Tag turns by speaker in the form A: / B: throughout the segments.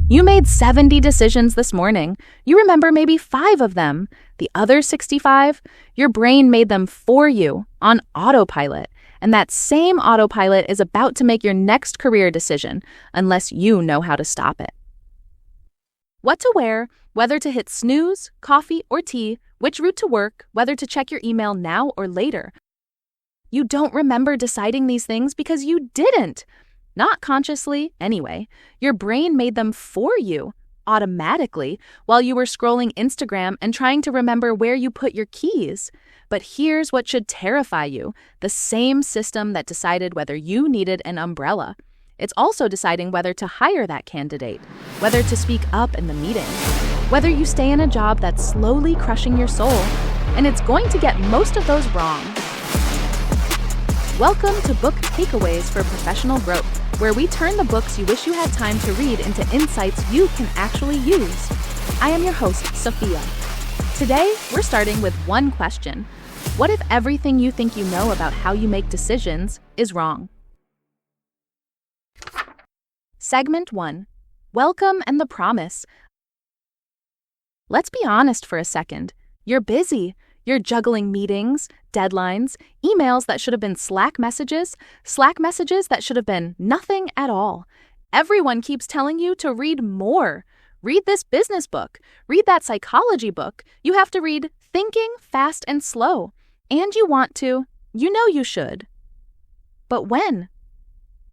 A: You made 70 decisions this morning. You remember maybe 5 of them. The other 65, your brain made them for you on autopilot. And that same autopilot is about to make your next career decision unless you know how to stop it. What to wear, whether to hit snooze, coffee, or tea, which route to work, whether to check your email now or later. You don't remember deciding these things because you didn't. Not consciously, anyway. Your brain made them for you, automatically, while you were scrolling Instagram and trying to remember where you put your keys. But here's what should terrify you: the same system that decided whether you needed an umbrella. It's also deciding whether to hire that candidate, whether to speak up in the meeting, whether you stay in a job that's slowly crushing your soul, and it's going to get most of those wrong. Welcome to Book Takeaways for Professional Growth, where we turn the books you wish you had time to read into insights you can actually use. I am your host, Sophia. Today, we're starting with one question. What if everything you think you know about how you make decisions is wrong? Segment 1. Welcome and the promise. Let's be honest for a second. You're busy. You're juggling meetings, deadlines, emails that should have been Slack messages that should have been nothing at all. Everyone keeps telling you to read more. Read this business book. Read that psychology book. You have to read Thinking Fast and Slow. And you want to. You know you should. But when?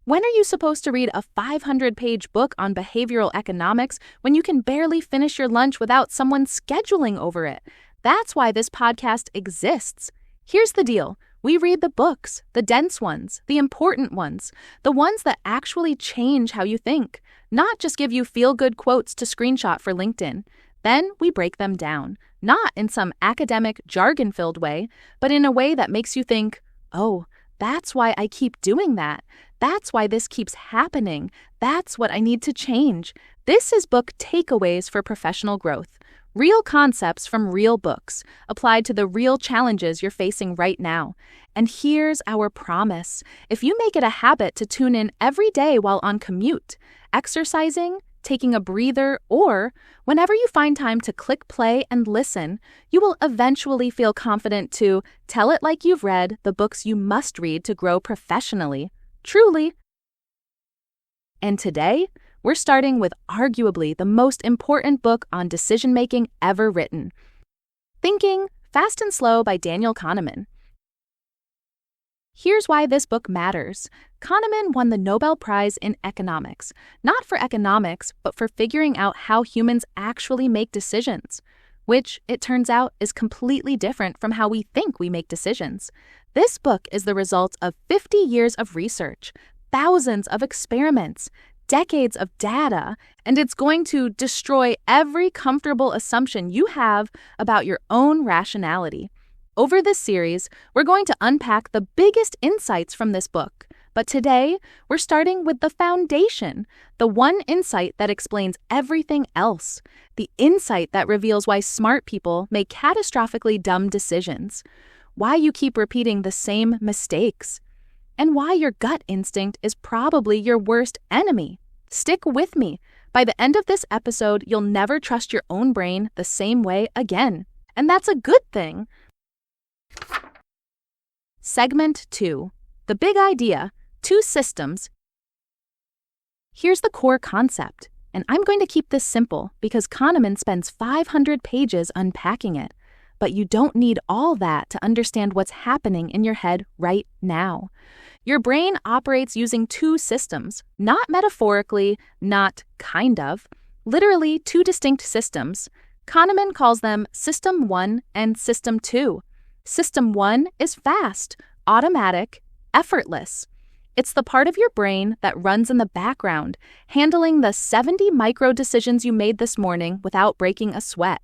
A: When are you supposed to read a 500-page book on behavioral economics when you can barely finish your lunch without someone scheduling over it? That's why this podcast exists. Here's the deal. We read the books, the dense ones, the important ones, the ones that actually change how you think, not just give you feel-good quotes to screenshot for LinkedIn. Then we break them down, not in some academic, jargon-filled way, but in a way that makes you think, oh, that's why I keep doing that. That's why this keeps happening. That's what I need to change. This is Book Takeaways for Professional Growth. Real concepts from real books, applied to the real challenges you're facing right now. And here's our promise. If you make it a habit to tune in every day while on commute, exercising, taking a breather, or whenever you find time to click play and listen, you will eventually feel confident to tell it like you've read the books you must read to grow professionally. Truly. And today, we're starting with arguably the most important book on decision-making ever written. Thinking Fast and Slow by Daniel Kahneman. Here's why this book matters. Kahneman won the Nobel Prize in economics, not for economics, but for figuring out how humans actually make decisions, which, it turns out, is completely different from how we think we make decisions. This book is the result of 50 years of research, thousands of experiments, decades of data, and it's going to destroy every comfortable assumption you have about your own rationality. Over this series, we're going to unpack the biggest insights from this book. But today, we're starting with the foundation, the one insight that explains everything else, the insight that reveals why smart people make catastrophically dumb decisions, why you keep repeating the same mistakes, and why your gut instinct is probably your worst enemy. Stick with me. By the end of this episode, you'll never trust your own brain the same way again. And that's a good thing. Segment 2. The big idea. 2 systems. Here's the core concept. And I'm going to keep this simple because Kahneman spends 500 pages unpacking it. But you don't need all that to understand what's happening in your head right now. Your brain operates using 2 systems, not metaphorically, not kind of, literally 2 distinct systems. Kahneman calls them System 1 and System 2. System 1 is fast, automatic, effortless. It's the part of your brain that runs in the background, handling the 70 micro decisions you made this morning without breaking a sweat.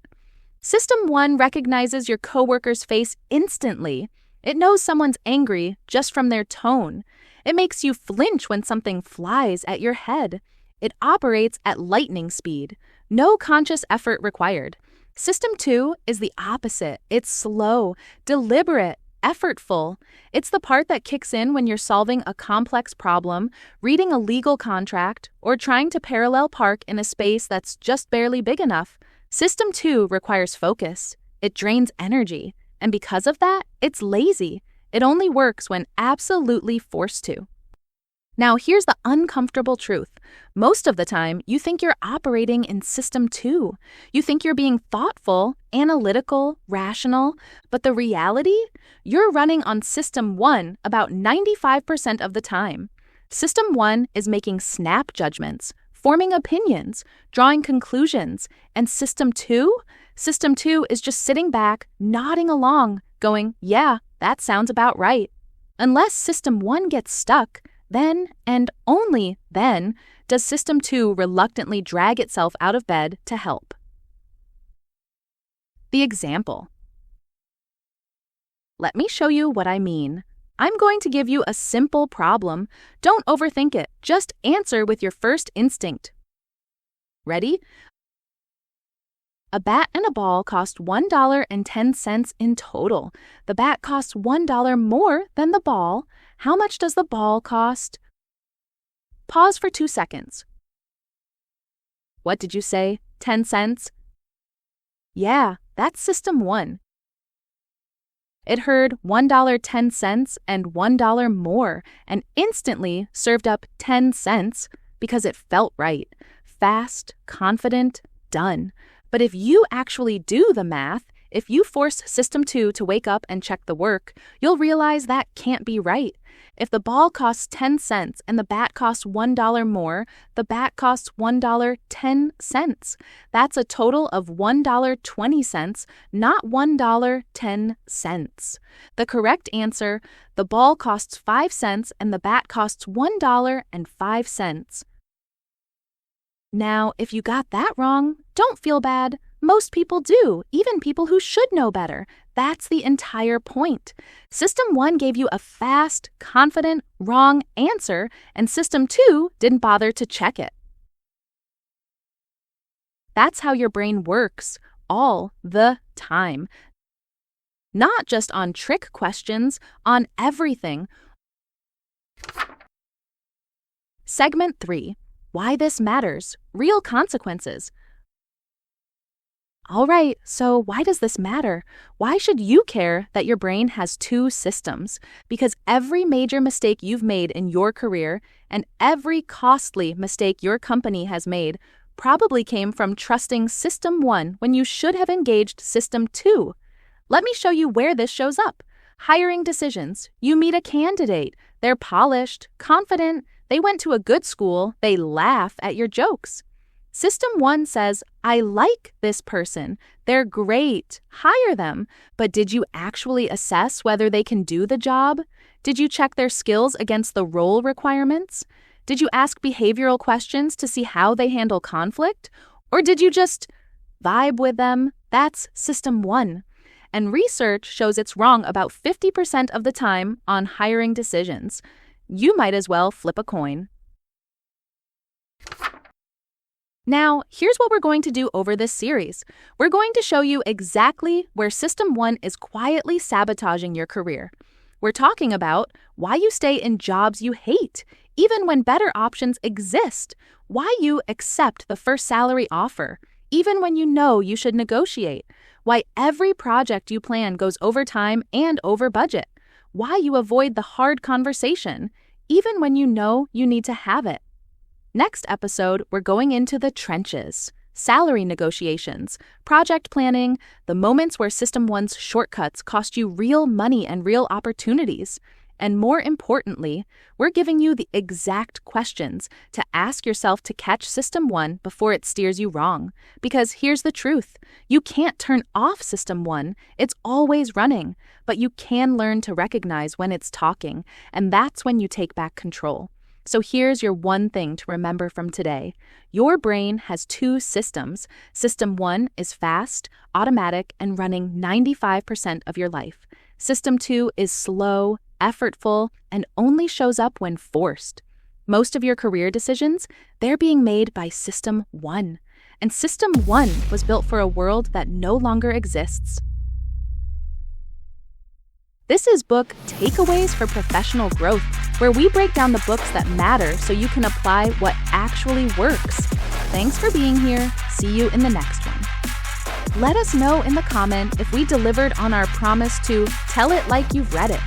A: System 1 recognizes your coworker's face instantly. It knows someone's angry just from their tone. It makes you flinch when something flies at your head. It operates at lightning speed. No conscious effort required. System 2 is the opposite. It's slow, deliberate, effortful. It's the part that kicks in when you're solving a complex problem, reading a legal contract, or trying to parallel park in a space that's just barely big enough. System 2 requires focus. It drains energy. And because of that, it's lazy. It only works when absolutely forced to. Now, here's the uncomfortable truth. Most of the time, you think you're operating in System 2. You think you're being thoughtful, analytical, rational, but the reality? You're running on System 1 about 95% of the time. System 1 is making snap judgments, forming opinions, drawing conclusions, and System 2? System 2 is just sitting back, nodding along, going, yeah, that sounds about right. Unless System 1 gets stuck, then, and only then, does System 2 reluctantly drag itself out of bed to help. The example. Let me show you what I mean. I'm going to give you a simple problem. Don't overthink it. Just answer with your first instinct. Ready? A bat and a ball cost $1.10 in total. The bat costs $1 more than the ball. How much does the ball cost? Pause for 2 seconds. What did you say? 10 cents? Yeah, that's System 1. It heard $1.10 and $1 more and instantly served up 10 cents because it felt right. Fast, confident, done. But if you actually do the math, if you force System 2 to wake up and check the work, you'll realize that can't be right. If the ball costs 10 cents and the bat costs $1 more, the bat costs $1.10. That's a total of $1.20, not $1.10. The correct answer, the ball costs 5 cents and the bat costs $1.05. Now, if you got that wrong, don't feel bad. Most people do, even people who should know better. That's the entire point. System 1 gave you a fast, confident, wrong answer, and System 2 didn't bother to check it. That's how your brain works, all the time. Not just on trick questions, on everything. Segment 3. Why this matters. Real consequences. All right, so why does this matter? Why should you care that your brain has 2 systems? Because every major mistake you've made in your career and every costly mistake your company has made probably came from trusting System 1 when you should have engaged System 2. Let me show you where this shows up. Hiring decisions. You meet a candidate. They're polished, confident, they went to a good school, they laugh at your jokes. System 1 says, I like this person. They're great. Hire them. But did you actually assess whether they can do the job? Did you check their skills against the role requirements? Did you ask behavioral questions to see how they handle conflict? Or did you just vibe with them? That's System 1. And research shows it's wrong about 50% of the time on hiring decisions. You might as well flip a coin. Now, here's what we're going to do over this series. We're going to show you exactly where System 1 is quietly sabotaging your career. We're talking about why you stay in jobs you hate, even when better options exist, why you accept the first salary offer, even when you know you should negotiate, why every project you plan goes over time and over budget, why you avoid the hard conversation, even when you know you need to have it. Next episode, we're going into the trenches, salary negotiations, project planning, the moments where System 1's shortcuts cost you real money and real opportunities. And more importantly, we're giving you the exact questions to ask yourself to catch System 1 before it steers you wrong. Because here's the truth. You can't turn off System 1. It's always running. But you can learn to recognize when it's talking, and that's when you take back control. So here's your one thing to remember from today. Your brain has 2 systems. System 1 is fast, automatic, and running 95% of your life. System 2 is slow, effortful, and only shows up when forced. Most of your career decisions, they're being made by System 1. And System 1 was built for a world that no longer exists. This is book Takeaways for Professional Growth, where we break down the books that matter so you can apply what actually works. Thanks for being here. See you in the next one. Let us know in the comment if we delivered on our promise to tell it like you've read it.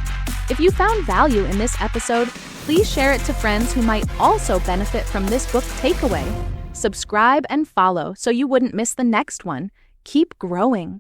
A: If you found value in this episode, please share it to friends who might also benefit from this book takeaway. Subscribe and follow so you wouldn't miss the next one. Keep growing.